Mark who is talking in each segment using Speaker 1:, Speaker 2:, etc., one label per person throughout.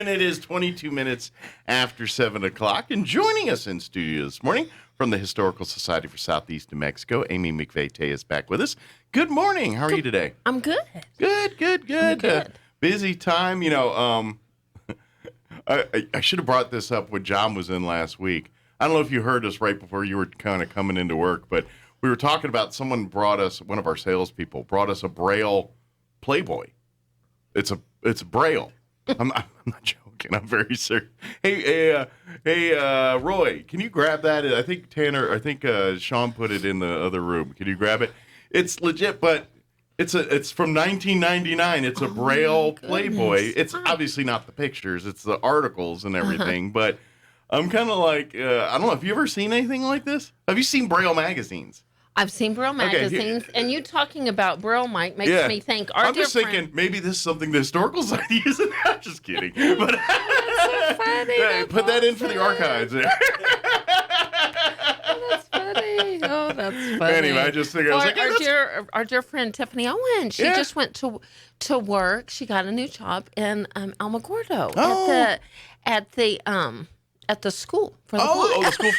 Speaker 1: And it is 22 minutes after 7 o'clock. And joining us in studio this morning from the Historical Society for Southeast New Mexico, Amy McVay-Tellez is back with us. Good morning. How are you today?
Speaker 2: I'm good.
Speaker 1: Good. Busy time. I should have brought this up when John was in last week. I don't know if you heard us right before you were kind of coming into work, but we were talking about someone brought us, one of our salespeople brought us a braille playboy. It's braille. I'm not joking. I'm very serious. Hey, Roy, can you grab that? I think Sean put it in the other room. Can you grab it? It's legit, but it's from 1999. It's a braille playboy. It's obviously not the pictures. It's the articles and everything. But I'm kind of like, I don't know. Have you ever seen anything like this? Have you seen braille magazines?
Speaker 2: I've seen Braille magazines, and you talking about Braille, Mike, makes me think.
Speaker 1: I'm just thinking maybe this is something the Historical Society uses. I'm just kidding. But
Speaker 2: that's so funny.
Speaker 1: Put that in for the archives.
Speaker 2: That's funny. Oh, that's funny.
Speaker 1: Anyway, I just think
Speaker 2: our dear friend Tiffany Owen. She just went to work. She got a new job in Alamogordo at the school for the blind.
Speaker 1: The school.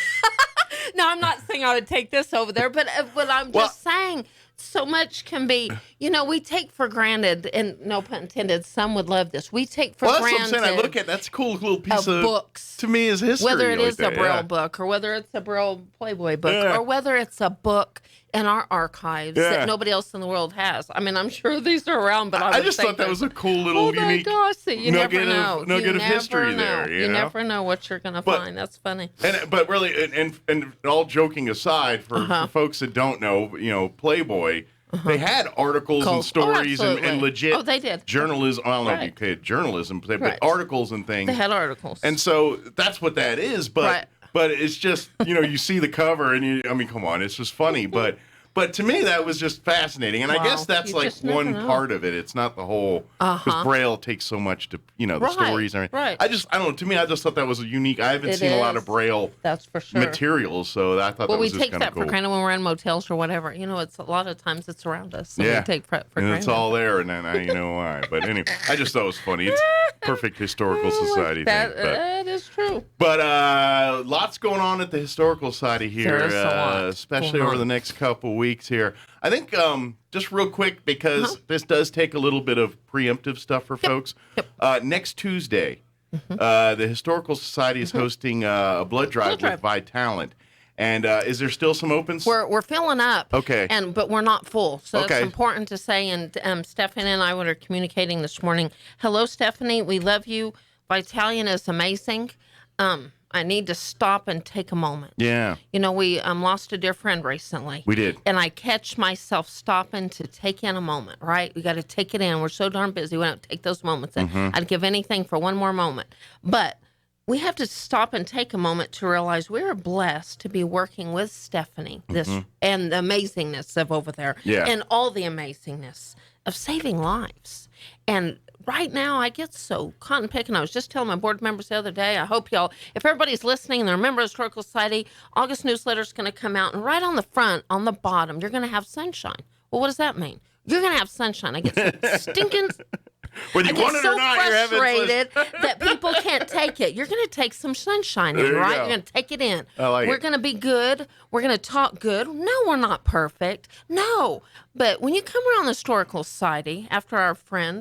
Speaker 2: No, I'm not saying I would take this over there, but I'm just saying so much can be, we take for granted, and no pun intended, some would love this. We take for granted.
Speaker 1: That's what I'm saying. I look at that's a cool little piece of
Speaker 2: books.
Speaker 1: To me is history.
Speaker 2: Whether it is a Braille book or whether it's a Braille Playboy book or whether it's a book in our archives that nobody else in the world has. I mean, I'm sure these are around, but I
Speaker 1: just thought that was a cool little unique
Speaker 2: nugget
Speaker 1: of history there.
Speaker 2: You never know what you're going to find. That's funny.
Speaker 1: But really, and all joking aside, for folks that don't know, Playboy, they had articles and stories and legit
Speaker 2: they did.
Speaker 1: journalism. I don't know if you could journalism, but articles and things.
Speaker 2: They had articles.
Speaker 1: And so that's what that is. But it's just, you see the cover and come on, it's just funny. But to me, that was just fascinating. And I guess that's like one part of it. It's not the whole, because Braille takes so much to, the stories. And everything. I don't know. To me, I just thought that was a unique. I haven't seen a lot of Braille materials. So I thought that was just kind of cool.
Speaker 2: We take that for granted when we're in motels or whatever. It's a lot of times it's around us. So we take for granted.
Speaker 1: And it's all there. And then I know why. But anyway, I just thought it was funny. It's perfect Historical Society thing.
Speaker 2: That is true.
Speaker 1: But lots going on at the Historical Society here, especially over the next couple weeks here. I think just real quick, because this does take a little bit of preemptive stuff for folks. Next Tuesday, the Historical Society is hosting a blood drive with McVay-Tellez. And is there still some opens?
Speaker 2: We're filling up.
Speaker 1: Okay.
Speaker 2: But we're not full. So it's important to say. And Stephanie and I were communicating this morning. Hello, Stephanie. We love you. Vitalian is amazing. I need to stop and take a moment.
Speaker 1: Yeah.
Speaker 2: We lost a dear friend recently.
Speaker 1: We did.
Speaker 2: And I catch myself stopping to take in a moment, right? We got to take it in. We're so darn busy. We don't take those moments in. I'd give anything for one more moment. But we have to stop and take a moment to realize we're blessed to be working with Stephanie and the amazingness of over there and all the amazingness of saving lives. And right now, I get so cotton picking. I was just telling my board members the other day, I hope y'all, if everybody's listening and they're a member of the Historical Society, August newsletter is going to come out. And right on the front, on the bottom, you're going to have sunshine. Well, what does that mean? You're going to have sunshine. I get so stinking...
Speaker 1: Whether you want it or not, you're
Speaker 2: frustrated that people can't take it. You're going to take some sunshine in, right? You're going to take it in. We're going to be good. We're going to talk good. No, we're not perfect. No. But when you come around the Historical Society, after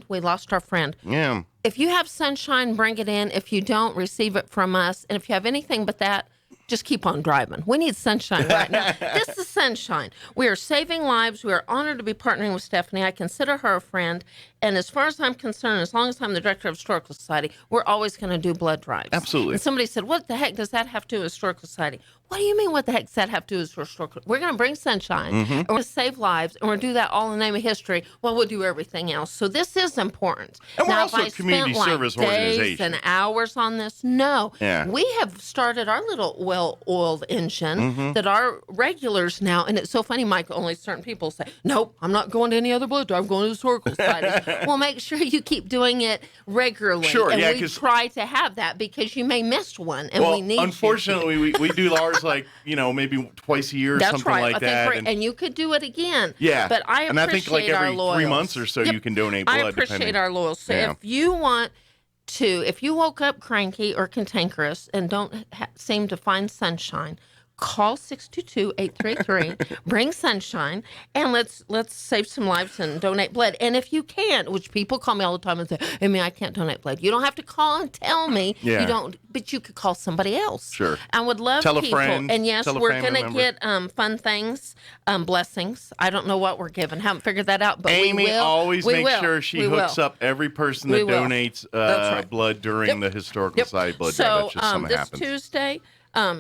Speaker 2: we lost our friend.
Speaker 1: Yeah.
Speaker 2: If you have sunshine, bring it in. If you don't, receive it from us. And if you have anything but that, just keep on driving. We need sunshine right now. This is sunshine. We are saving lives. We are honored to be partnering with Stephanie. I consider her a friend. And as far as I'm concerned, as long as I'm the director of Historical Society, we're always going to do blood drives.
Speaker 1: Absolutely.
Speaker 2: And somebody said, what the heck does that have to do with Historical Society? What do you mean, what the heck does that have to do with Historical? We're going to bring sunshine, and we're going to save lives, and we're going to do that all in the name of history while we'll do everything else. So this is important.
Speaker 1: And we're also a community service organization.
Speaker 2: Days and hours on this? No.
Speaker 1: Yeah.
Speaker 2: We have started our little well-oiled engine that our regulars now, and it's so funny, Mike, only certain people say, nope, I'm not going to any other blood drive, I'm going to the Historical Society. Well, make sure you keep doing it regularly.
Speaker 1: Sure,
Speaker 2: and we try to have that because you may miss one, and we need
Speaker 1: unfortunately, we do ours maybe twice a year or something like that.
Speaker 2: And you could do it again.
Speaker 1: Yeah.
Speaker 2: But I appreciate
Speaker 1: and I think like every
Speaker 2: our
Speaker 1: 3 months or so you can donate blood.
Speaker 2: I appreciate our loyals. So if you want to, if you woke up cranky or cantankerous and don't seem to find sunshine, call 622-833, bring sunshine, and let's save some lives and donate blood. And if you can't, which people call me all the time and say, Amy, I can't donate blood. You don't have to call and tell me.
Speaker 1: Yeah.
Speaker 2: You don't, but you could call somebody else.
Speaker 1: Sure.
Speaker 2: I would love
Speaker 1: Tell a
Speaker 2: people.
Speaker 1: friend.
Speaker 2: And yes,
Speaker 1: Tell a
Speaker 2: we're
Speaker 1: family
Speaker 2: going to
Speaker 1: member.
Speaker 2: get fun things, blessings. I don't know what we're giving. Haven't figured that out, but
Speaker 1: Amy
Speaker 2: we will.
Speaker 1: always
Speaker 2: We
Speaker 1: makes
Speaker 2: will.
Speaker 1: sure she
Speaker 2: We
Speaker 1: hooks
Speaker 2: will.
Speaker 1: up every person
Speaker 2: We
Speaker 1: that
Speaker 2: will.
Speaker 1: donates
Speaker 2: That's right.
Speaker 1: blood during the historical society blood
Speaker 2: So,
Speaker 1: drive. That's just something
Speaker 2: this
Speaker 1: happens.
Speaker 2: Tuesday,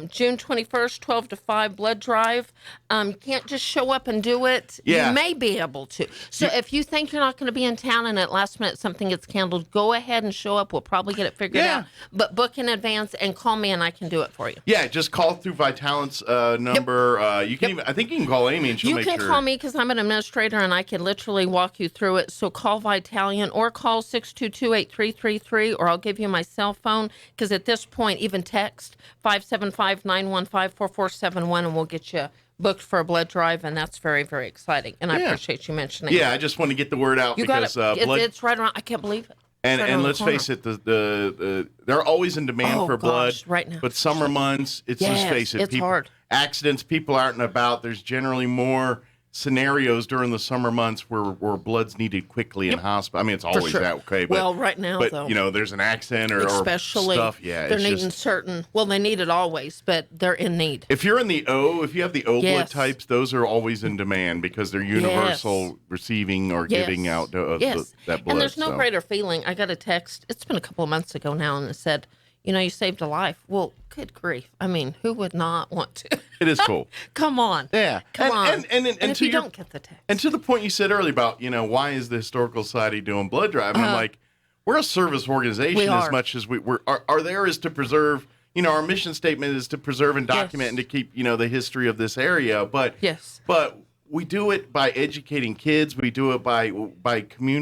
Speaker 2: June 21st, 12 to 5, blood drive. You can't just show up and do it.
Speaker 1: Yeah.
Speaker 2: You may be able to. So if you think you're not going to be in town and at last minute something gets canceled, go ahead and show up. We'll probably get it figured
Speaker 1: Yeah.
Speaker 2: out. But book in advance and call me and I can do it for you.
Speaker 1: Yeah, just call through McVay-Tellez number. You can even, I think you can call Amy and she'll
Speaker 2: You
Speaker 1: make
Speaker 2: can
Speaker 1: sure.
Speaker 2: call me because I'm an administrator and I can literally walk you through it. So call Vitalian or call 622-8333 or I'll give you my cell phone because at this point, even text 575-915-4471 and we'll get you booked for a blood drive. And that's very, very exciting. And I
Speaker 1: Yeah.
Speaker 2: appreciate you mentioning
Speaker 1: Yeah,
Speaker 2: it.
Speaker 1: I just want to get the word out
Speaker 2: You got
Speaker 1: because
Speaker 2: it.
Speaker 1: blood.
Speaker 2: It's right around. I can't believe it.
Speaker 1: And let's face it, they're always in demand
Speaker 2: Oh,
Speaker 1: for blood.
Speaker 2: gosh, right now.
Speaker 1: But summer months, let's
Speaker 2: Yes,
Speaker 1: face it,
Speaker 2: it's hard.
Speaker 1: Accidents, people out and about. There's generally more scenarios during the summer months where blood's needed quickly in hospital. I mean, it's always
Speaker 2: sure.
Speaker 1: that way. But,
Speaker 2: Well, right now,
Speaker 1: but
Speaker 2: though.
Speaker 1: You know, there's an accident or
Speaker 2: Especially,
Speaker 1: stuff. Yeah,
Speaker 2: they're
Speaker 1: it's
Speaker 2: needing
Speaker 1: just,
Speaker 2: certain. Well, they need it always, but they're in need.
Speaker 1: if you're in the O, if you have the O blood
Speaker 2: Yes.
Speaker 1: types, those are always in demand because they're universal receiving or
Speaker 2: Yes.
Speaker 1: giving out that blood.
Speaker 2: And there's no
Speaker 1: so.
Speaker 2: greater feeling. I got a text. It's been a couple of months ago now, and it said, you saved a life. Well, good grief. I mean, who would not want to?
Speaker 1: It is cool.
Speaker 2: Come on.
Speaker 1: Yeah.
Speaker 2: Come on.
Speaker 1: And
Speaker 2: if
Speaker 1: to
Speaker 2: you
Speaker 1: your-
Speaker 2: don't get the text.
Speaker 1: And to the point you said earlier about, why is the Historical Society doing blood drive? And I'm like, we're a service organization
Speaker 2: We
Speaker 1: as
Speaker 2: are.
Speaker 1: much as are there is to preserve, our mission statement is to preserve and document
Speaker 2: Yes.
Speaker 1: and to keep, the history of this area. But
Speaker 2: Yes.
Speaker 1: but we do it by educating kids. We do it by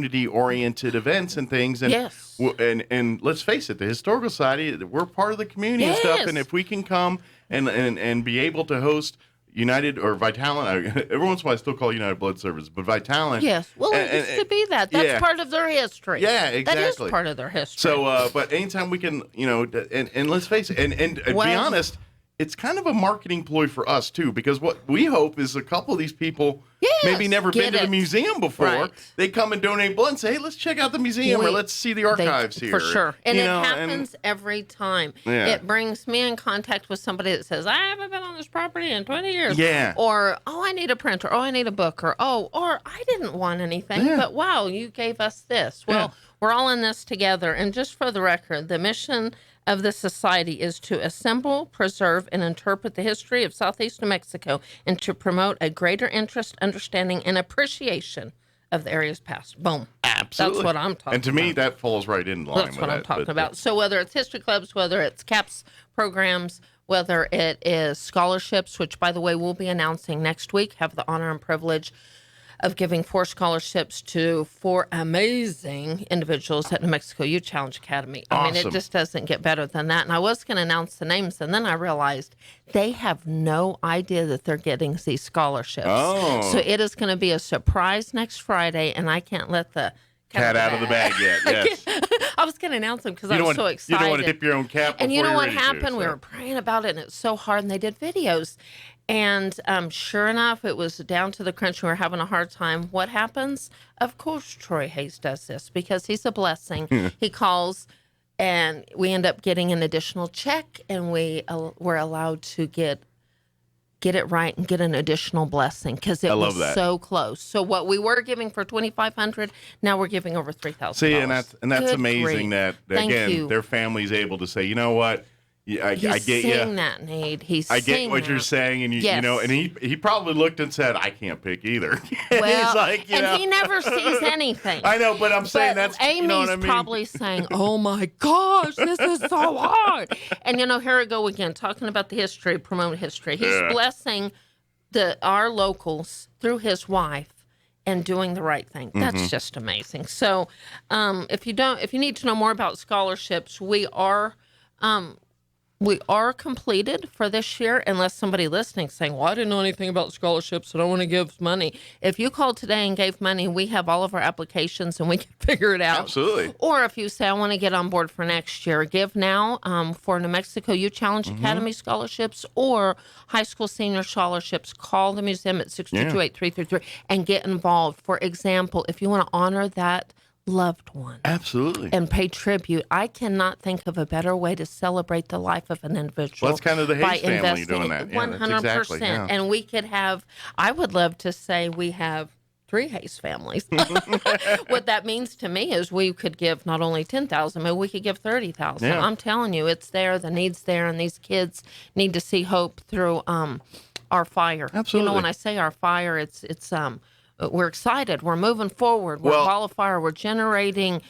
Speaker 1: community-oriented events and things. And,
Speaker 2: Yes.
Speaker 1: and let's face it, the Historical Society, we're part of the community and stuff.
Speaker 2: Yes.
Speaker 1: And if we can come and be able to host United or Vitalian, every once in a while I still call United Blood Service, but Vitalian.
Speaker 2: Yes. Well, it used to be that. That's
Speaker 1: yeah.
Speaker 2: part of their history.
Speaker 1: Yeah,
Speaker 2: That
Speaker 1: exactly.
Speaker 2: is part of their history.
Speaker 1: So, but anytime we can, and let's face it, and to be
Speaker 2: Well-
Speaker 1: honest, it's kind of a marketing ploy for us too, because what we hope is a couple of these people
Speaker 2: Yes,
Speaker 1: maybe never been
Speaker 2: get
Speaker 1: to the
Speaker 2: it.
Speaker 1: museum before.
Speaker 2: Right.
Speaker 1: They come and donate blood and say, hey, let's check out the museum or let's see the archives here.
Speaker 2: For sure. And
Speaker 1: You
Speaker 2: it
Speaker 1: know,
Speaker 2: happens every time.
Speaker 1: Yeah.
Speaker 2: It brings me in contact with somebody that says, I haven't been on this property in 20 years.
Speaker 1: Yeah.
Speaker 2: Or, I need a printer. I need a book. Or I didn't want anything,
Speaker 1: Yeah.
Speaker 2: but wow, you gave us this. Well, we're all in this together. And just for the record, the mission of the society is to assemble, preserve, and interpret the history of Southeast New Mexico and to promote a greater interest, understanding, and appreciation of the area's past. Boom.
Speaker 1: Absolutely.
Speaker 2: That's what I'm talking about.
Speaker 1: And to me, that falls right in line
Speaker 2: That's
Speaker 1: with
Speaker 2: what I'm
Speaker 1: that,
Speaker 2: talking
Speaker 1: but,
Speaker 2: about. So whether it's history clubs, whether it's CAPS programs, whether it is scholarships, which, by the way, we'll be announcing next week, have the honor and privilege of giving 4 scholarships to 4 amazing individuals at New Mexico Youth Challenge Academy. I mean,
Speaker 1: Awesome.
Speaker 2: it just doesn't get better than that. And I was going to announce the names, and then I realized they have no idea that they're getting these scholarships.
Speaker 1: Oh.
Speaker 2: So it is going to be a surprise next Friday, and I can't let the
Speaker 1: cat out of the bag yet. Yes.
Speaker 2: I was going to announce them because I
Speaker 1: You
Speaker 2: was
Speaker 1: don't
Speaker 2: so
Speaker 1: want,
Speaker 2: excited.
Speaker 1: you don't want to tip your own cap
Speaker 2: And you
Speaker 1: before
Speaker 2: know
Speaker 1: you're
Speaker 2: what
Speaker 1: ready to,
Speaker 2: happened? We
Speaker 1: so.
Speaker 2: were praying about it, and it's so hard, and they did videos. And sure enough, it was down to the crunch. We were having a hard time. What happens? Of course, Troy Hayes does this because he's a blessing. He calls, and we end up getting an additional check, and we're allowed to get it right and get an additional blessing because it
Speaker 1: love
Speaker 2: was
Speaker 1: that.
Speaker 2: so close. So what we were giving for $2,500, now we're giving over $3,000.
Speaker 1: See, and that's
Speaker 2: Good
Speaker 1: amazing
Speaker 2: grief.
Speaker 1: that
Speaker 2: Thank
Speaker 1: again
Speaker 2: you.
Speaker 1: their family's able to say, you know what, I
Speaker 2: He's
Speaker 1: get
Speaker 2: seeing
Speaker 1: you.
Speaker 2: that need. He's
Speaker 1: I get
Speaker 2: seeing
Speaker 1: what you're
Speaker 2: that.
Speaker 1: saying, and you
Speaker 2: Yes.
Speaker 1: know, and he probably looked and said, I can't pick either.
Speaker 2: Well,
Speaker 1: He's like, you
Speaker 2: and
Speaker 1: know.
Speaker 2: he never sees anything.
Speaker 1: I know, but I'm saying
Speaker 2: But
Speaker 1: that's
Speaker 2: Amy's
Speaker 1: you know what I mean.
Speaker 2: probably saying, "Oh my gosh, this is so hard." And here we go again, talking about the history, promote history. He's
Speaker 1: Yeah.
Speaker 2: blessing our locals through his wife and doing the right thing. That's just amazing. So, if you need to know more about scholarships, we are We are completed for this year, unless somebody listening saying, well, I didn't know anything about scholarships, so I don't want to give money. If you called today and gave money, we have all of our applications and we can figure it out.
Speaker 1: Absolutely.
Speaker 2: Or if you say, I want to get on board for next year, give now for New Mexico Youth Challenge Academy scholarships or high school senior scholarships. Call the museum at 622-8333 and get involved. For example, if you want to honor that loved one.
Speaker 1: Absolutely.
Speaker 2: And pay tribute. I cannot think of a better way to celebrate the life of an individual.
Speaker 1: Well, that's kind of the Hayes family doing that.
Speaker 2: 100%.
Speaker 1: Yeah, exactly, yeah.
Speaker 2: And we could have, I would love to say we have 3 Hayes families. What that means to me is we could give not only 10,000, but we could give 30,000.
Speaker 1: Yeah.
Speaker 2: I'm telling you, it's there, the need's there, and these kids need to see hope through our fire.
Speaker 1: Absolutely.
Speaker 2: You know, when I say our fire, it's we're excited. We're moving forward. We're a ball of fire. We're generating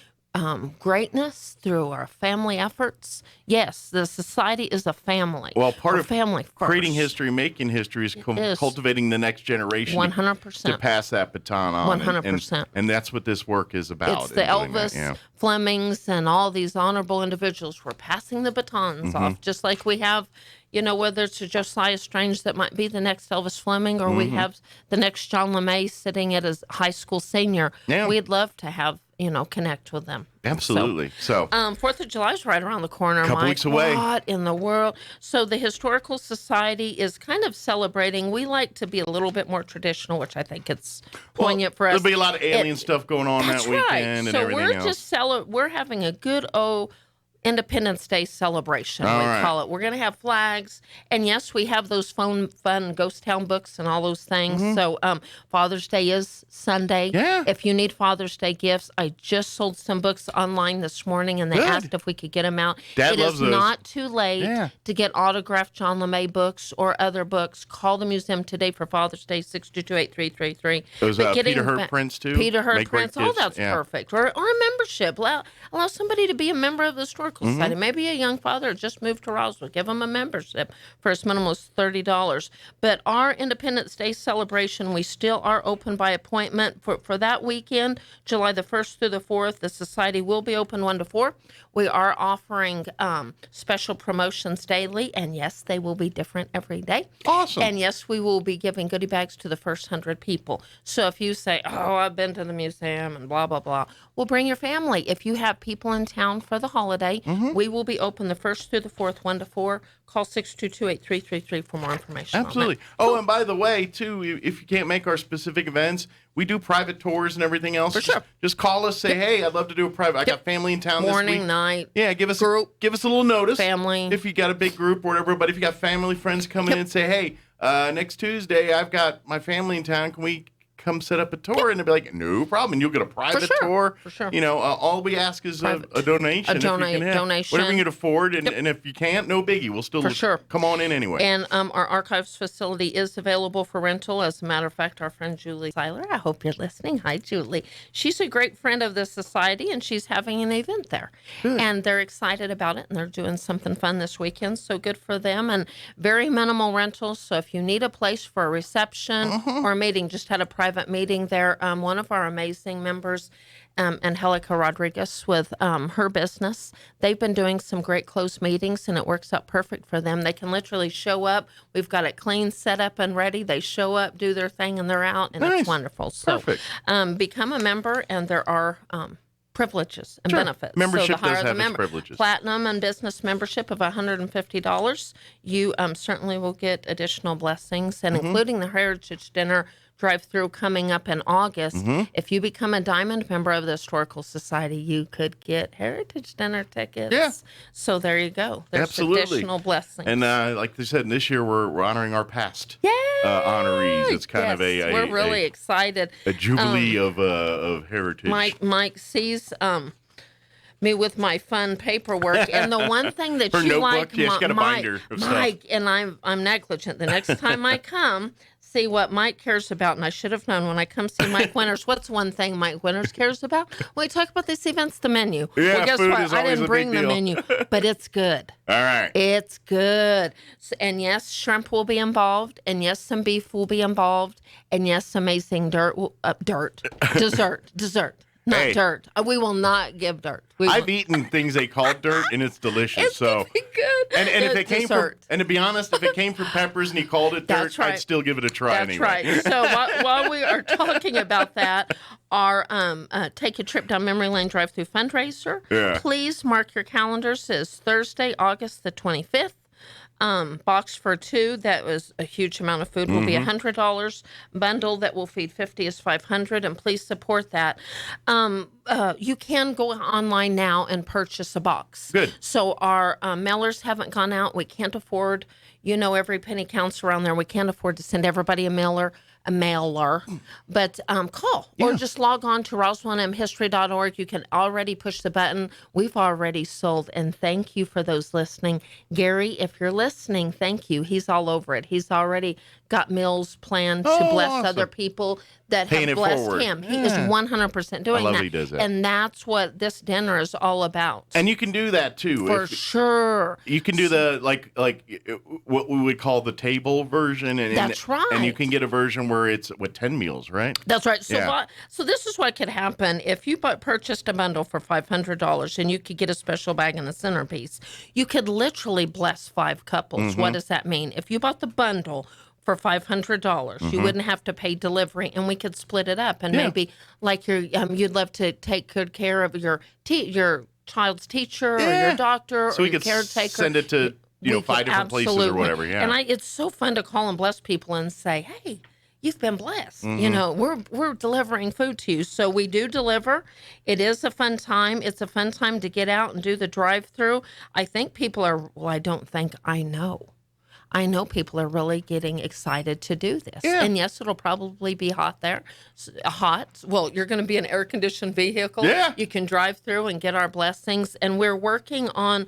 Speaker 2: greatness through our family efforts. Yes, the society is a family.
Speaker 1: Well, part of
Speaker 2: family first.
Speaker 1: Creating history, making history is cultivating the next generation
Speaker 2: 100%.
Speaker 1: to pass that baton on.
Speaker 2: 100%.
Speaker 1: And that's what this work is about.
Speaker 2: It's the Elvis Flemings and all these honorable individuals. We're passing the batons off, just like we have, you know, whether it's a Josiah Strange that might be the next Elvis Fleming, or we have the next John LeMay sitting at his high school senior.
Speaker 1: Yeah.
Speaker 2: We'd love to have, you know, connect with them.
Speaker 1: Absolutely. So
Speaker 2: 4th of July is right around the corner.
Speaker 1: Couple weeks away.
Speaker 2: What in the world? So the Historical Society is kind of celebrating. We like to be a little bit more traditional, which I think it's poignant for us.
Speaker 1: There'll be a lot of alien stuff going on that weekend and everything else.
Speaker 2: So we're having a good old Independence Day celebration, call it. We're going to have flags. And yes, we have those fun ghost town books and all those things. So Father's Day is Sunday.
Speaker 1: Yeah.
Speaker 2: If you need Father's Day gifts, I just sold some books online this morning, and they asked if we could get them out.
Speaker 1: Dad loves those.
Speaker 2: It is not too late to get autographed John LeMay books or other books. Call the museum today for Father's Day, 622-8333.
Speaker 1: Those Peter Hurt prints, too?
Speaker 2: Peter Hurt prints. Oh, that's perfect. Or a membership. Allow somebody to be a member of the Historical Society. Maybe a young father just moved to Roswell. Give them a membership for as minimal as $30. But our Independence Day celebration, we still are open by appointment for that weekend, July the 1st through the 4th. The society will be open 1 to 4. We are offering special promotions daily, and yes, they will be different every day.
Speaker 1: Awesome.
Speaker 2: And yes, we will be giving goodie bags to the first 100 people. So if you say, oh, I've been to the museum and blah, blah, blah, well, bring your family. If you have people in town for the holiday, we will be open the 1st through the 4th, 1 to 4. Call 622-8333 for more information.
Speaker 1: Absolutely.
Speaker 2: On that.
Speaker 1: Oh, and by the way, too, if you can't make our specific events, we do private tours and everything else.
Speaker 2: For sure.
Speaker 1: Just call us, say, hey, I'd love to do a private. I got family in town
Speaker 2: Morning,
Speaker 1: this week.
Speaker 2: night.
Speaker 1: Yeah, give us
Speaker 2: group,
Speaker 1: a little notice.
Speaker 2: Family.
Speaker 1: If you got a big group or whatever, but if you got family, friends coming in and say, hey, next Tuesday, I've got my family in town. Can we come set up a tour? And they'll be like, no problem. And you'll get a private tour.
Speaker 2: For sure.
Speaker 1: You know, all we ask is a donation.
Speaker 2: Donation.
Speaker 1: Whatever you can afford. And if you can't, no biggie. We'll still come on in anyway.
Speaker 2: And our archives facility is available for rental. As a matter of fact, our friend Julie Seiler, I hope you're listening. Hi, Julie. She's a great friend of the society, and she's having an event there. Good. And they're excited about it, and they're doing something fun this weekend. So good for them. And very minimal rentals. So if you need a place for a reception or a meeting, just had a private meeting there. One of our amazing members, Angelica Rodriguez, with her business, they've been doing some great closed meetings, and it works out perfect for them. They can literally show up. We've got it clean, set up, and ready. They show up, do their thing, and they're out, and it's wonderful. So become a member, and there are privileges and benefits.
Speaker 1: Membership
Speaker 2: so the higher
Speaker 1: does have
Speaker 2: the
Speaker 1: its privileges.
Speaker 2: Platinum and business membership of $150. You certainly will get additional blessings, and including the Heritage Dinner drive-through coming up in August. If you become a Diamond member of the Historical Society, you could get Heritage Dinner tickets.
Speaker 1: Yeah.
Speaker 2: So there you go. There's
Speaker 1: Absolutely.
Speaker 2: Additional blessings.
Speaker 1: And like they said, this year we're honoring our past honorees. It's kind of
Speaker 2: we're really excited.
Speaker 1: A jubilee of heritage.
Speaker 2: Mike sees me with my fun paperwork, and the one thing that
Speaker 1: Her
Speaker 2: you
Speaker 1: notebook,
Speaker 2: like,
Speaker 1: she's got a binder of stuff.
Speaker 2: Mike, and I'm negligent. The next time I come, see what Mike cares about, and I should have known when I come see Mike Winters. What's one thing Mike Winters cares about? When we talk about these events, the menu.
Speaker 1: Yeah,
Speaker 2: well, guess
Speaker 1: food
Speaker 2: what?
Speaker 1: is
Speaker 2: I
Speaker 1: always
Speaker 2: didn't
Speaker 1: a
Speaker 2: bring
Speaker 1: big
Speaker 2: the
Speaker 1: deal.
Speaker 2: menu, but it's good.
Speaker 1: All right.
Speaker 2: It's good. And yes, shrimp will be involved, and yes, some beef will be involved, and yes, amazing dessert. Not
Speaker 1: Hey.
Speaker 2: dirt. We will not give dirt.
Speaker 1: I've eaten things they call dirt, and it's delicious.
Speaker 2: It's
Speaker 1: so
Speaker 2: good.
Speaker 1: And if it came from,
Speaker 2: dessert.
Speaker 1: and to be honest, if it came from Peppers and he called it dirt,
Speaker 2: That's right.
Speaker 1: I'd still give it a try
Speaker 2: That's
Speaker 1: anyway.
Speaker 2: right. So while we are talking about that, our Take a Trip Down Memory Lane drive-through fundraiser, please mark your calendars as Thursday, August the 25th. Box for 2, that was a huge amount of food, will be $100. Bundle that will feed 50 is $500, and please support that. You can go online now and purchase a box.
Speaker 1: Good.
Speaker 2: So our mailers haven't gone out. We can't afford, every penny counts around there. We can't afford to send everybody a mailer. But call or just log on to RoswellMHistory.org. You can already push the button. We've already sold, and thank you for those listening. Gary, if you're listening, thank you. He's all over it. He's already got meals planned to bless
Speaker 1: awesome.
Speaker 2: other people that
Speaker 1: Paying
Speaker 2: have
Speaker 1: it
Speaker 2: blessed
Speaker 1: forward.
Speaker 2: him. He is 100% doing
Speaker 1: I love
Speaker 2: that.
Speaker 1: he does that.
Speaker 2: And that's what this dinner is all about.
Speaker 1: And you can do that too.
Speaker 2: For sure.
Speaker 1: You can do the like what we would call the table version, and
Speaker 2: That's right.
Speaker 1: And you can get a version where it's 10 meals, right?
Speaker 2: That's right. So,
Speaker 1: Yeah.
Speaker 2: so this is what could happen if you purchased a bundle for $500, and you could get a special bag and a centerpiece. You could literally bless 5 couples. What does that mean? If you bought the bundle for $500, you wouldn't have to pay delivery, and we could split it up. And maybe like you'd love to take good care of your child's teacher or your doctor
Speaker 1: So
Speaker 2: or
Speaker 1: we
Speaker 2: your
Speaker 1: could
Speaker 2: caretaker.
Speaker 1: send it to 5 different places or whatever. Yeah.
Speaker 2: And it's so fun to call and bless people and say, hey, you've been blessed. We're delivering food to you. So we do deliver. It is a fun time. It's a fun time to get out and do the drive-through. I think people are, I know people are really getting excited to do this.
Speaker 1: Yeah.
Speaker 2: And yes, it'll probably be hot there. Hot. Well, you're going to be an air-conditioned vehicle.
Speaker 1: Yeah.
Speaker 2: You can drive through and get our blessings. And we're working on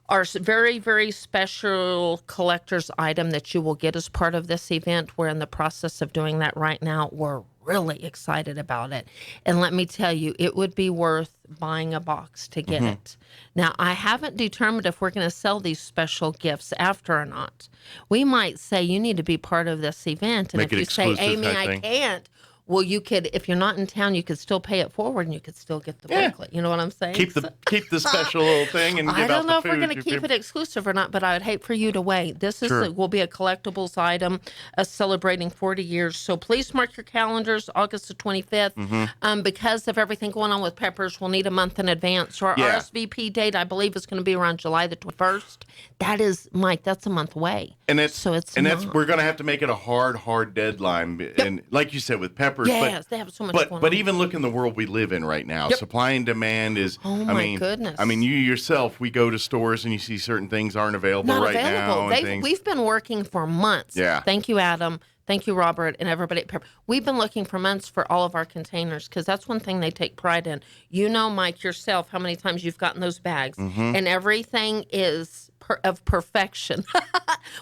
Speaker 2: our very, very special collector's item that you will get as part of this event. We're in the process of doing that right now. We're really excited about it. And let me tell you, it would be worth buying a box to get it. Now, I haven't determined if we're going to sell these special gifts after or not. We might say you need to be part of this event. And
Speaker 1: Make
Speaker 2: if
Speaker 1: it
Speaker 2: you say,
Speaker 1: exclusive
Speaker 2: Amy,
Speaker 1: type
Speaker 2: I
Speaker 1: thing.
Speaker 2: can't. Well, you could, if you're not in town, you could still pay it forward and you could still get the booklet. You know what I'm saying?
Speaker 1: Keep the special little thing and give
Speaker 2: I
Speaker 1: out
Speaker 2: don't know
Speaker 1: the
Speaker 2: if we're
Speaker 1: food.
Speaker 2: going to keep it exclusive or not, but I would hate for you to wait. This will be a collectibles item, celebrating 40 years. So please mark your calendars, August the 25th. Because of everything going on with Peppers, we'll need a month in advance. So our RSVP date, I believe, is going to be around July the 21st. That is, Mike, that's a month away.
Speaker 1: And that's
Speaker 2: not.
Speaker 1: we're going to have to make it a hard deadline. And like you said with Peppers,
Speaker 2: Yes, they have so much going on.
Speaker 1: But even look in the world we live in right now, supply and demand is.
Speaker 2: Oh, my goodness.
Speaker 1: I mean, you yourself, we go to stores and you see certain things aren't available
Speaker 2: Not
Speaker 1: right
Speaker 2: available.
Speaker 1: now. And things.
Speaker 2: We've been working for months.
Speaker 1: Yeah.
Speaker 2: Thank you, Adam. Thank you, Robert, and everybody at Pepper. We've been looking for months for all of our containers because that's one thing they take pride in. You know, Mike, yourself, how many times you've gotten those bags, and everything is of perfection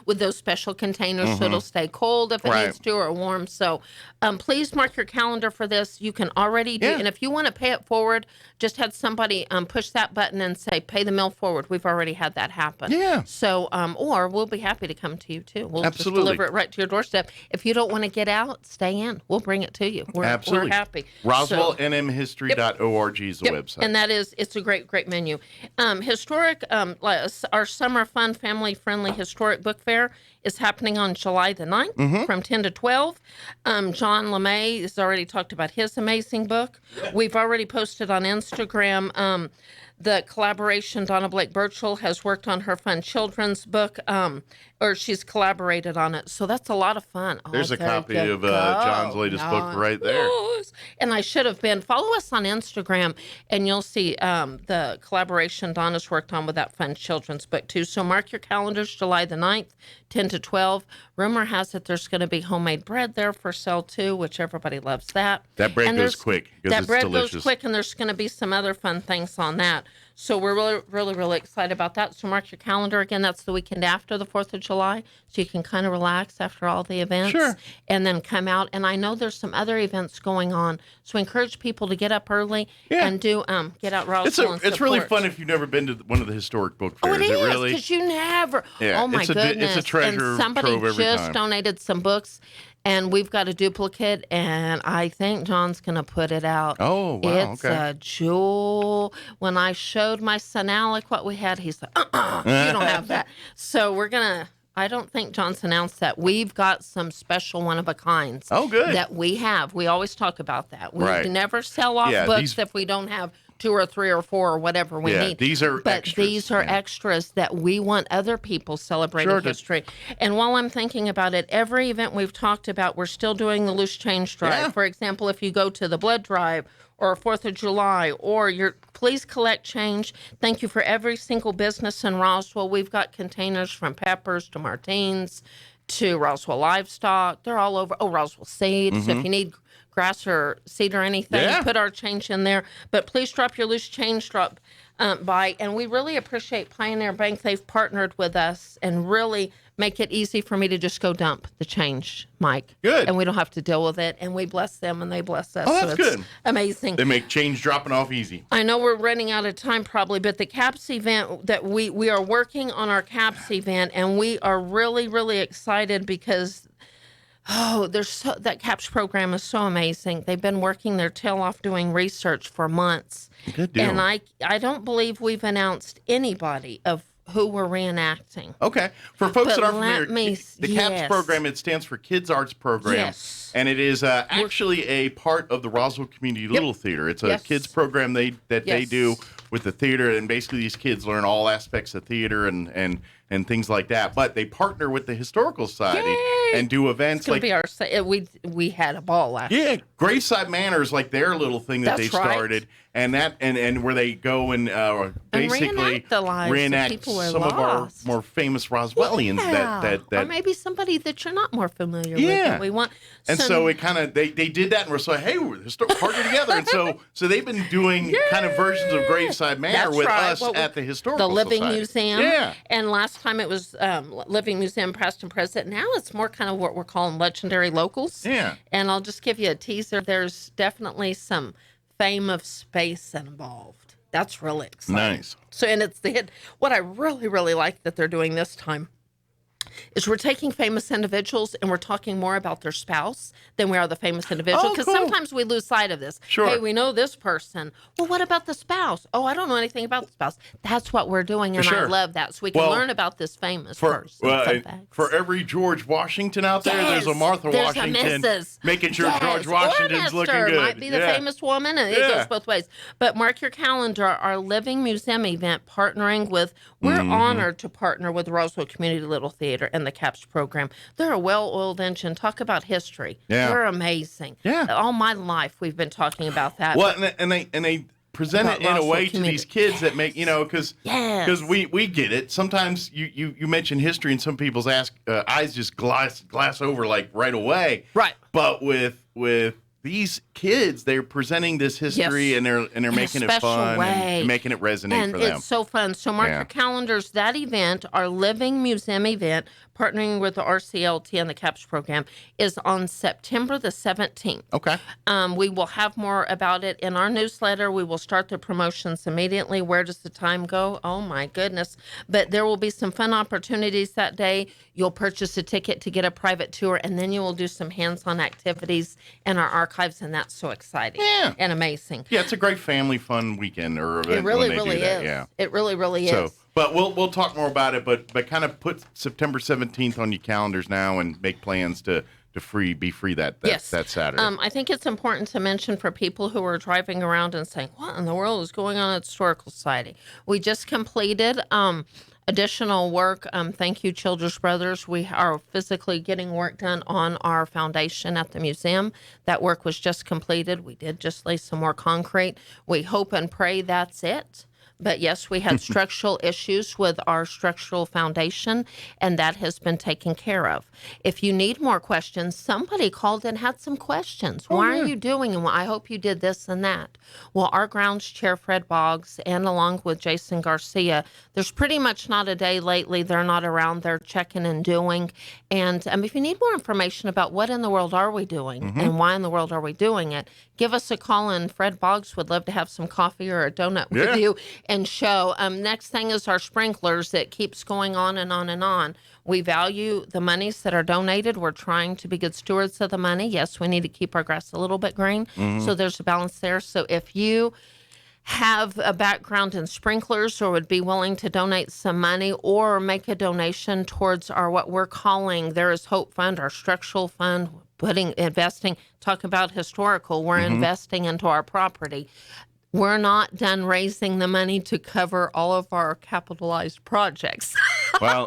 Speaker 2: with those special containers so it'll stay cold if it needs to or warm. So please mark your calendar for this. You can already do, and if you want to pay it forward, just had somebody push that button and say, pay the meal forward. We've already had that happen.
Speaker 1: Yeah.
Speaker 2: So, or we'll be happy to come to you too. We'll
Speaker 1: Absolutely.
Speaker 2: just deliver it right to your doorstep. If you don't want to get out, stay in. We'll bring it to you. We're happy.
Speaker 1: RoswellNMHistory.org is the website.
Speaker 2: And it's a great menu. Historic, our summer fun, family-friendly historic book fair is happening on July the 9th from 10 to 12. John LeMay has already talked about his amazing book. We've already posted on Instagram the collaboration. Donna Blake Burchell has worked on her fun children's book, or she's collaborated on it. So that's a lot of fun.
Speaker 1: There's a copy of John's latest book right there.
Speaker 2: And I should have been. Follow us on Instagram, and you'll see the collaboration Donna's worked on with that fun children's book, too. So mark your calendars, July the 9th, 10 to 12. Rumor has it there's going to be homemade bread there for sale, too, which everybody loves that.
Speaker 1: That bread goes quick because
Speaker 2: that
Speaker 1: it's
Speaker 2: bread
Speaker 1: delicious.
Speaker 2: goes quick, and there's going to be some other fun things on that. So we're really excited about that. So mark your calendar. Again, that's the weekend after the 4th of July, so you can kind of relax after all the events.
Speaker 1: Sure.
Speaker 2: And then come out. And I know there's some other events going on, so encourage people to get up early and do get out Roswell and
Speaker 1: It's really
Speaker 2: support.
Speaker 1: fun if you've never been to one of the historic book
Speaker 2: Oh,
Speaker 1: fairs.
Speaker 2: it is,
Speaker 1: really.
Speaker 2: because you never.
Speaker 1: Yeah,
Speaker 2: Oh, my
Speaker 1: it's a
Speaker 2: goodness.
Speaker 1: treasure
Speaker 2: and somebody
Speaker 1: trove every
Speaker 2: just
Speaker 1: time.
Speaker 2: donated some books. And we've got a duplicate, and I think John's going to put it out.
Speaker 1: Oh, wow.
Speaker 2: It's
Speaker 1: Okay.
Speaker 2: a jewel. When I showed my son Alec what we had, he's like, you don't have that. So we're going to, I don't think John's announced that. We've got some special one-of-a-kinds
Speaker 1: Oh, good.
Speaker 2: that we have. We always talk about that. We
Speaker 1: Right.
Speaker 2: never sell off
Speaker 1: Yeah,
Speaker 2: books if we don't have 2 or 3 or 4 or whatever we need.
Speaker 1: These are
Speaker 2: But
Speaker 1: extras.
Speaker 2: these are extras that we want other people celebrating
Speaker 1: Sure,
Speaker 2: history. And while I'm thinking about it, every event we've talked about, we're still doing the loose change drive.
Speaker 1: Yeah.
Speaker 2: For example, if you go to the blood drive or 4th of July, or please collect change. Thank you for every single business in Roswell. We've got containers from Peppers to Martins to Roswell Livestock. They're all over. Oh, Roswell Seeds. If you need grass or seed or anything, put our change in there. But please drop your loose change by. And we really appreciate Pioneer Bank. They've partnered with us and really make it easy for me to just go dump the change, Mike.
Speaker 1: Good.
Speaker 2: And we don't have to deal with it. And we bless them and they bless us.
Speaker 1: Oh, that's
Speaker 2: so it's
Speaker 1: good.
Speaker 2: Amazing.
Speaker 1: They make change dropping off easy.
Speaker 2: I know we're running out of time probably, but the CAPS event that we are working on our CAPS event, and we are really, really excited because that CAPS program is so amazing. They've been working their tail off doing research for months.
Speaker 1: Good deal.
Speaker 2: And I don't believe we've announced anybody of who we're reenacting.
Speaker 1: Okay. For folks
Speaker 2: But
Speaker 1: that aren't familiar, the CAPS
Speaker 2: yes.
Speaker 1: program, it stands for Kids Arts Program.
Speaker 2: Yes.
Speaker 1: And it is actually a part of the Roswell Community Little Theater. It's a
Speaker 2: Yes.
Speaker 1: kids program they
Speaker 2: Yes.
Speaker 1: do with the theater. And basically these kids learn all aspects of theater and things like that. But they partner with the Historical Society
Speaker 2: Yay!
Speaker 1: and do events
Speaker 2: It's going
Speaker 1: like...
Speaker 2: to be we had a ball last year.
Speaker 1: Yeah, Graveside Manor is like their little thing that
Speaker 2: That's
Speaker 1: they
Speaker 2: right.
Speaker 1: started, and where they go and basically
Speaker 2: reenact the lives of
Speaker 1: reenact
Speaker 2: people who are
Speaker 1: some of our
Speaker 2: lost.
Speaker 1: more famous Roswellians
Speaker 2: Yeah.
Speaker 1: that
Speaker 2: or maybe somebody that you're not more familiar with.
Speaker 1: Yeah.
Speaker 2: And we want
Speaker 1: and so it kind of they did that and we're so hey we're partner together and so they've been doing kind of versions of Graveside Manor
Speaker 2: That's
Speaker 1: with
Speaker 2: right.
Speaker 1: us
Speaker 2: Well,
Speaker 1: at the Historical
Speaker 2: the Living
Speaker 1: Society.
Speaker 2: Museum.
Speaker 1: Yeah.
Speaker 2: And last time it was Living Museum past and present. Now it's more kind of what we're calling legendary locals.
Speaker 1: Yeah.
Speaker 2: And I'll just give you a teaser. There's definitely some fame of space involved. That's really exciting.
Speaker 1: Nice.
Speaker 2: So, and it's the hit. What I really, really like that they're doing this time is we're taking famous individuals and we're talking more about their spouse than we are the famous individual.
Speaker 1: Oh,
Speaker 2: Because
Speaker 1: cool.
Speaker 2: sometimes we lose sight of this.
Speaker 1: Sure.
Speaker 2: Hey, we know this person. Well, what about the spouse? Oh, I don't know anything about the spouse. That's what we're doing, and I
Speaker 1: Sure.
Speaker 2: love that. So we can
Speaker 1: Well,
Speaker 2: learn about this famous person. Fun facts.
Speaker 1: for every George Washington out there, there's a
Speaker 2: Yes,
Speaker 1: Martha
Speaker 2: there's a
Speaker 1: Washington
Speaker 2: Mrs.
Speaker 1: making sure
Speaker 2: Yes,
Speaker 1: George
Speaker 2: or
Speaker 1: Washington's
Speaker 2: Mr.
Speaker 1: looking good.
Speaker 2: Might be the famous woman, and it
Speaker 1: Yeah.
Speaker 2: goes both ways. But mark your calendar. Our Living Museum event, partnering with, we're honored to partner with Roswell Community Little Theater and the CAPS program. They're a well-oiled engine. Talk about history.
Speaker 1: Yeah.
Speaker 2: They're amazing.
Speaker 1: Yeah.
Speaker 2: All my life we've been talking about that.
Speaker 1: Well, and they present
Speaker 2: About
Speaker 1: it in a
Speaker 2: Roswell
Speaker 1: way to
Speaker 2: community.
Speaker 1: these kids that make because
Speaker 2: Yes.
Speaker 1: we get it. Sometimes you mention history and some people's eyes just glass over like right away.
Speaker 2: Right.
Speaker 1: But with these kids, they're presenting this history
Speaker 2: Yes.
Speaker 1: and they're
Speaker 2: In a
Speaker 1: making it
Speaker 2: special
Speaker 1: fun
Speaker 2: way.
Speaker 1: and making it resonate
Speaker 2: And
Speaker 1: for them.
Speaker 2: it's so fun. So mark
Speaker 1: Yeah.
Speaker 2: your calendars. That event, our Living Museum event, partnering with the RCLT and the CAPS program, is on September the 17th.
Speaker 1: Okay.
Speaker 2: We will have more about it in our newsletter. We will start the promotions immediately. Where does the time go? Oh, my goodness. But there will be some fun opportunities that day. You'll purchase a ticket to get a private tour, and then you will do some hands-on activities in our archives, and that's so exciting and amazing.
Speaker 1: Yeah, it's a great family fun weekend or event.
Speaker 2: It really,
Speaker 1: when they
Speaker 2: really
Speaker 1: do that.
Speaker 2: is.
Speaker 1: Yeah.
Speaker 2: It really, really
Speaker 1: So,
Speaker 2: is.
Speaker 1: but we'll talk more about it. But kind of put September 17th on your calendars now and make plans to be free that Saturday.
Speaker 2: I think it's important to mention for people who are driving around and saying, "What in the world is going on at Historical Society?" We just completed additional work. Thank you, Childress Brothers. We are physically getting work done on our foundation at the museum. That work was just completed. We did just lay some more concrete. We hope and pray that's it. But yes, we had structural issues with our structural foundation, and that has been taken care of. If you need more questions, somebody called and had some questions. Why are you doing? And I hope you did this and that. Well, our grounds chair, Fred Boggs, and along with Jason Garcia, there's pretty much not a day lately they're not around. They're checking and doing. And if you need more information about what in the world are we doing and why in the world are we doing it, give us a call, and Fred Boggs would love to have some coffee or a donut with you and show. Next thing is our sprinklers. It keeps going on and on and on. We value the monies that are donated. We're trying to be good stewards of the money. Yes, we need to keep our grass a little bit green. So there's a balance there. So if you have a background in sprinklers or would be willing to donate some money or make a donation towards our what we're calling There Is Hope Fund, our structural fund, investing, talk about historical, we're investing into our property. We're not done raising the money to cover all of our capitalized projects.
Speaker 1: Well,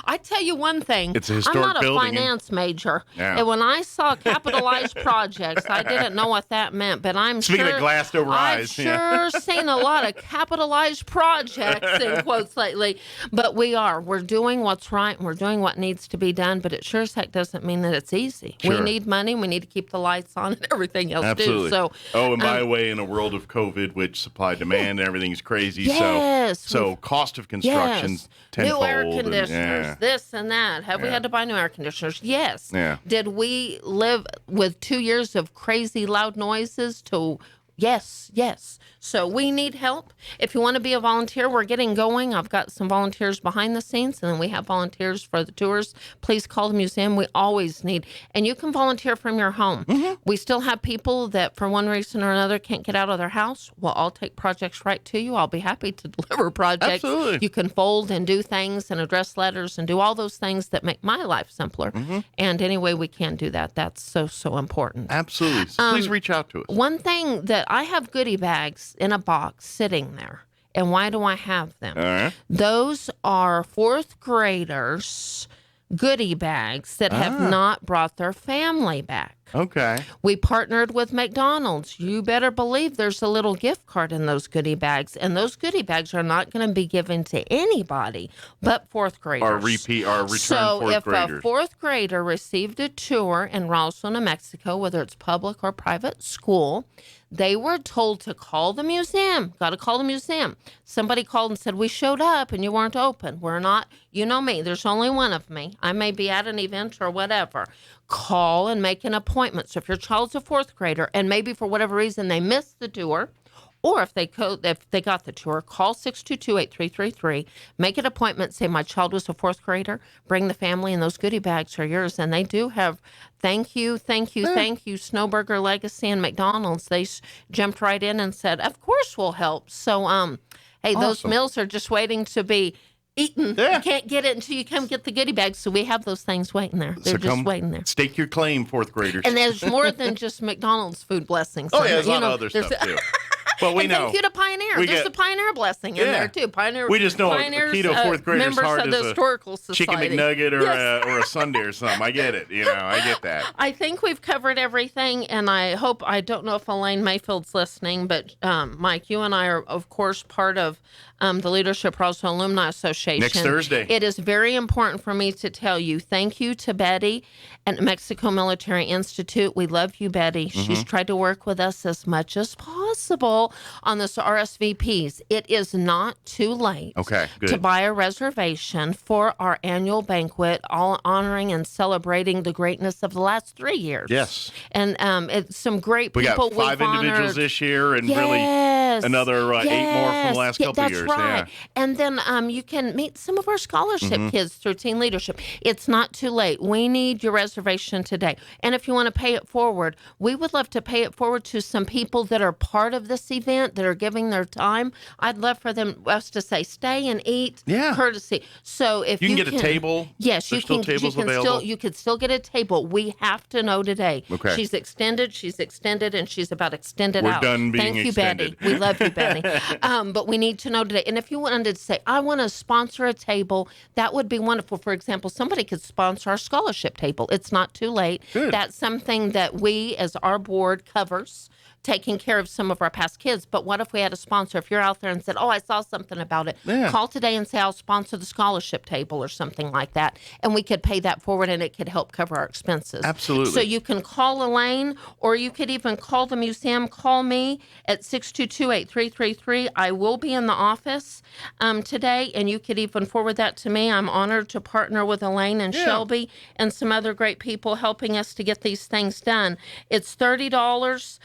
Speaker 2: I tell you one thing.
Speaker 1: It's a historic
Speaker 2: I'm not a
Speaker 1: building.
Speaker 2: finance major.
Speaker 1: Yeah.
Speaker 2: And when I saw capitalized projects, I didn't know what that meant. But
Speaker 1: Speaking of glassed over
Speaker 2: I've
Speaker 1: eyes.
Speaker 2: sure seen a lot of capitalized projects in quotes lately. But we're doing what's right and we're doing what needs to be done. But it sure as heck doesn't mean that it's easy.
Speaker 1: Sure.
Speaker 2: We need money. We need to keep the lights on and everything else
Speaker 1: Absolutely.
Speaker 2: too. So,
Speaker 1: and by the way, in a world of COVID, which supply demand and everything's crazy,
Speaker 2: yes,
Speaker 1: so cost of construction's tenfold.
Speaker 2: New air conditioners,
Speaker 1: and,
Speaker 2: this and that. Have we had to buy new air conditioners? Yes.
Speaker 1: Yeah.
Speaker 2: Did we live with 2 years of crazy loud noises to yes. So we need help. If you want to be a volunteer, we're getting going. I've got some volunteers behind the scenes, and then we have volunteers for the tours. Please call the museum. We always need, and you can volunteer from your home. We still have people that for one reason or another can't get out of their house. Well, I'll take projects right to you. I'll be happy to deliver projects.
Speaker 1: Absolutely.
Speaker 2: You can fold and do things and address letters and do all those things that make my life simpler. And any way we can do that, that's so important.
Speaker 1: Absolutely. So please reach out to us.
Speaker 2: One thing that I have goodie bags in a box sitting there. And why do I have them?
Speaker 1: All right.
Speaker 2: Those are fourth graders goodie bags that have not brought their family back.
Speaker 1: Okay.
Speaker 2: We partnered with McDonald's. You better believe there's a little gift card in those goodie bags. And those goodie bags are not going to be given to anybody but fourth graders.
Speaker 1: Our return fourth graders.
Speaker 2: So if a fourth grader received a tour in Roswell, New Mexico, whether it's public or private school, they were told to call the museum. Got to call the museum. Somebody called and said, we showed up and you weren't open. We're not, you know me, there's only one of me. I may be at an event or whatever. Call and make an appointment. So if your child's a fourth grader and maybe for whatever reason they missed the tour, or if they got the tour, call 622-8333, make an appointment, say my child was a fourth grader, bring the family, and those goodie bags are yours. And they do have thank you, Snowburger Legacy and McDonald's. They jumped right in and said, of course we'll help. So, hey, those meals are just waiting to be eaten.
Speaker 1: Yeah.
Speaker 2: You can't get it until you come get the goodie bags. So we have those things waiting there. They're just waiting there.
Speaker 1: Stake your claim, fourth graders.
Speaker 2: And there's more than just McDonald's food blessings.
Speaker 1: Oh, yeah, there's a lot of other stuff, too. Well, we know.
Speaker 2: Thank you to Pioneer. There's a Pioneer blessing in there, too. Pioneer.
Speaker 1: We just know
Speaker 2: Pioneers,
Speaker 1: a keto fourth grader's
Speaker 2: members
Speaker 1: heart
Speaker 2: of
Speaker 1: is
Speaker 2: the
Speaker 1: a
Speaker 2: Historical Society.
Speaker 1: chicken McNugget or a sundae or something. I get it. I get that.
Speaker 2: I think we've covered everything, and I don't know if Elaine Mayfield's listening, but Mike, you and I are, of course, part of the Leadership Roswell Alumni Association.
Speaker 1: Next Thursday.
Speaker 2: It is very important for me to tell you thank you to Betty at Mexico Military Institute. We love you, Betty. She's tried to work with us as much as possible on this RSVPs. It is not too late to buy a reservation for our annual banquet, all honoring and celebrating the greatness of the last 3 years.
Speaker 1: Yes.
Speaker 2: And it's some great
Speaker 1: we
Speaker 2: people.
Speaker 1: We got 5 individuals this year and really another 8 more from the last couple of years.
Speaker 2: That's right. And then you can meet some of our scholarship kids through Teen Leadership. It's not too late. We need your reservation today. And if you want to pay it forward, we would love to pay it forward to some people that are part of this event, that are giving their time. I'd love for us to say, stay and eat, courtesy. So if
Speaker 1: you can get a table.
Speaker 2: Yes, you can. You could still get a table. We have to know today.
Speaker 1: Okay.
Speaker 2: She's extended, and she's about extended
Speaker 1: We're
Speaker 2: out.
Speaker 1: done being
Speaker 2: Thank you,
Speaker 1: extended.
Speaker 2: Betty. We love you, Betty. But we need to know today. And if you wanted to say, I want to sponsor a table, that would be wonderful. For example, somebody could sponsor our scholarship table. It's not too late.
Speaker 1: Good.
Speaker 2: That's something that we, as our board, covers, taking care of some of our past kids. But what if we had a sponsor? If you're out there and said, I saw something about it, call today and say, I'll sponsor the scholarship table or something like that. And we could pay that forward and it could help cover our expenses.
Speaker 1: Absolutely.
Speaker 2: So you can call Elaine, or you could even call the museum. Call me at 622-8333. I will be in the office today, and you could even forward that to me. I'm honored to partner with Elaine and Shelby and some other great people helping us to get these things done. It's $30.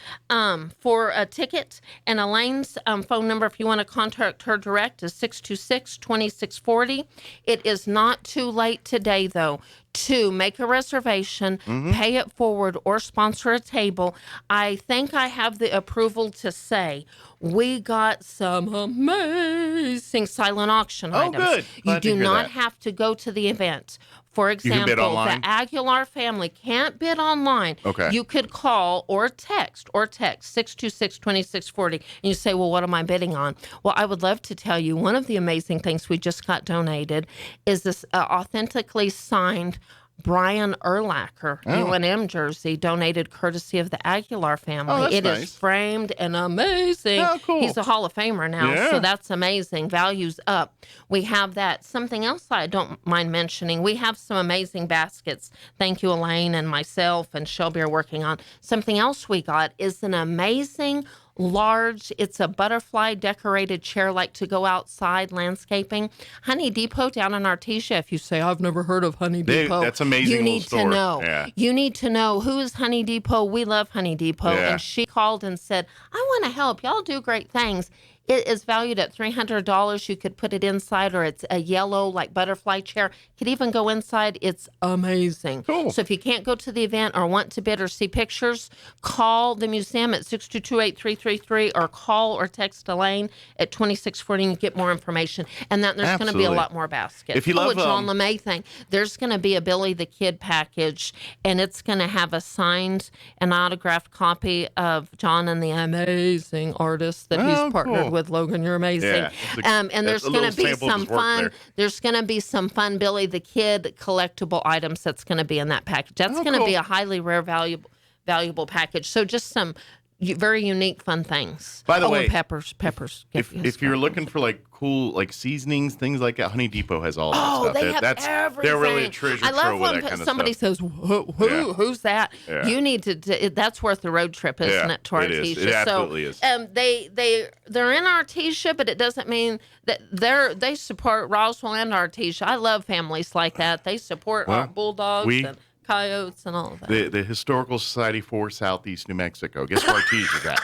Speaker 2: for a ticket. And Elaine's phone number, if you want to contact her direct, is 626-2640. It is not too late today, though, to make a reservation, pay it forward, or sponsor a table. I think I have the approval to say we got some amazing silent auction items.
Speaker 1: Good.
Speaker 2: You
Speaker 1: Glad to
Speaker 2: do
Speaker 1: hear
Speaker 2: not
Speaker 1: that.
Speaker 2: have to go to the event. For
Speaker 1: can bid
Speaker 2: example,
Speaker 1: online?
Speaker 2: the Aguilar family can't bid online.
Speaker 1: Okay.
Speaker 2: You could call or text 626-2640. And you say, well, what am I bidding on? Well, I would love to tell you one of the amazing things we just got donated is this authentically signed Brian Urlacher UNM jersey donated courtesy of the Aguilar family.
Speaker 1: Oh, that's
Speaker 2: It is
Speaker 1: nice.
Speaker 2: framed and amazing.
Speaker 1: Oh, cool.
Speaker 2: He's a Hall of Famer now,
Speaker 1: Yeah.
Speaker 2: so that's amazing. Value's up. We have that. Something else I don't mind mentioning, we have some amazing baskets. Thank you, Elaine and myself and Shelby are working on. Something else we got is an amazing large, it's a butterfly decorated chair like to go outside landscaping. Honey Depot down in Artesia. If you say, I've never heard of Honey Depot.
Speaker 1: That's amazing
Speaker 2: You
Speaker 1: little
Speaker 2: need
Speaker 1: store.
Speaker 2: to know.
Speaker 1: Yeah.
Speaker 2: You need to know who is Honey Depot. We love Honey Depot.
Speaker 1: Yeah.
Speaker 2: And she called and said, I want to help. Y'all do great things. It is valued at $300. You could put it inside, or it's a yellow, like butterfly chair. Could even go inside. It's amazing.
Speaker 1: Cool.
Speaker 2: So if you can't go to the event or want to bid or see pictures, call the museum at 622-8333 or call or text Elaine at 2640 and get more information. And that there's going to be a
Speaker 1: Absolutely.
Speaker 2: lot more baskets.
Speaker 1: If you love,
Speaker 2: a John LeMay thing, there's going to be a Billy the Kid package, and it's going to have a signed and autographed copy of John and the amazing artist that he's partnered
Speaker 1: cool.
Speaker 2: with. Logan, you're amazing.
Speaker 1: Yeah.
Speaker 2: And there's
Speaker 1: a
Speaker 2: going
Speaker 1: little
Speaker 2: to be
Speaker 1: sample of
Speaker 2: some
Speaker 1: his work
Speaker 2: fun.
Speaker 1: there.
Speaker 2: There's going to be some fun Billy the Kid collectible items that's going to be in that package. That's going to
Speaker 1: cool.
Speaker 2: be a highly rare, valuable package. So just some very unique, fun things.
Speaker 1: By the way,
Speaker 2: and peppers.
Speaker 1: If you're looking for like cool like seasonings, things like that, Honey Depot has all that
Speaker 2: Oh,
Speaker 1: stuff.
Speaker 2: they have
Speaker 1: That's
Speaker 2: everything.
Speaker 1: They're really a treasure
Speaker 2: I love
Speaker 1: trove with
Speaker 2: when
Speaker 1: that kind of
Speaker 2: somebody
Speaker 1: stuff.
Speaker 2: says, who's that?
Speaker 1: Yeah.
Speaker 2: You need to, that's worth the road trip, isn't
Speaker 1: Yeah,
Speaker 2: it, to
Speaker 1: it is.
Speaker 2: Artesia?
Speaker 1: It absolutely is.
Speaker 2: They're in Artesia, but it doesn't mean that they support Roswell and Artesia. I love families like that. They support our bulldogs and coyotes and all of that.
Speaker 1: The Historical Society for Southeast New Mexico. Guess where Artesia's at?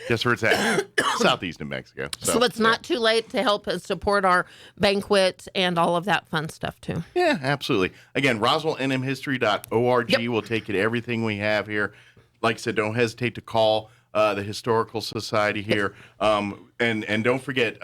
Speaker 1: Guess where it's at? Southeast New Mexico.
Speaker 2: So it's not too late to help us support our banquet and all of that fun stuff, too.
Speaker 1: Yeah, absolutely. Again, RoswellNMHistory.org will take you to everything we have here. Like I said, don't hesitate to call the Historical Society here. And don't forget,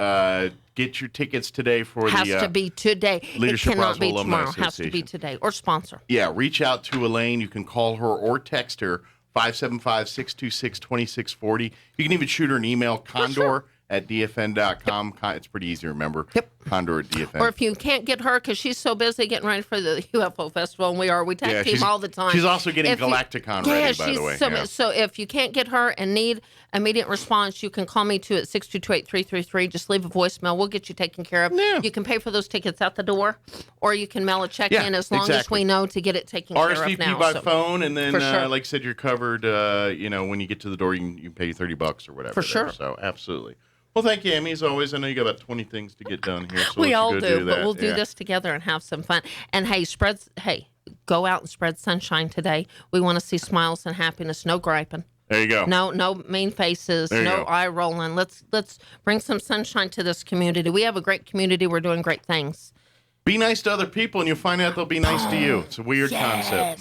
Speaker 1: get your tickets today for
Speaker 2: Has
Speaker 1: the
Speaker 2: to be today.
Speaker 1: Leadership
Speaker 2: It cannot be
Speaker 1: Roswell Alumni
Speaker 2: tomorrow. Has to be
Speaker 1: Association.
Speaker 2: today. Or sponsor.
Speaker 1: Yeah, reach out to Elaine. You can call her or text her, 575-626-2640. You can even shoot her an email, condor@dfn.com. It's pretty easy to remember.
Speaker 2: Yep.
Speaker 1: Condor at DFN.
Speaker 2: Or if you can't get her because she's so busy getting ready for the UFO Festival, and we tag team all the time.
Speaker 1: She's also getting
Speaker 2: If you-
Speaker 1: Galacticon ready, by the way.
Speaker 2: So if you can't get her and need immediate response, you can call me too at 622-8333. Just leave a voicemail. We'll get you taken care of.
Speaker 1: Yeah.
Speaker 2: You can pay for those tickets out the door, or you can mail a check in as long as
Speaker 1: exactly.
Speaker 2: we know to get it taken care of
Speaker 1: RSVP
Speaker 2: now.
Speaker 1: by phone, and then,
Speaker 2: For sure.
Speaker 1: like I said, you're covered. When you get to the door, you can pay $30 or whatever.
Speaker 2: For
Speaker 1: there.
Speaker 2: sure.
Speaker 1: So absolutely. Well, thank you, Amy. As always, I know you got about 20 things to get done here. So
Speaker 2: We
Speaker 1: let's
Speaker 2: all
Speaker 1: go
Speaker 2: do, but
Speaker 1: that.
Speaker 2: we'll do
Speaker 1: Yeah.
Speaker 2: this together and have some fun. And go out and spread sunshine today. We want to see smiles and happiness. No griping.
Speaker 1: There you go.
Speaker 2: No mean faces.
Speaker 1: There you
Speaker 2: No
Speaker 1: go.
Speaker 2: eye rolling. Let's bring some sunshine to this community. We have a great community. We're doing great things.
Speaker 1: Be nice to other people, and you'll find out they'll be nice to you. It's a weird concept.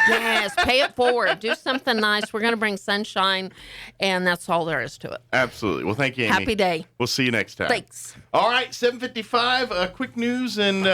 Speaker 2: Yes, pay it forward. Do something nice. We're going to bring sunshine, and that's all there is to it.
Speaker 1: Absolutely. Well, thank you, Amy.
Speaker 2: Happy day.
Speaker 1: We'll see you next time.
Speaker 2: Thanks.
Speaker 1: All right, 7:55. Quick news and.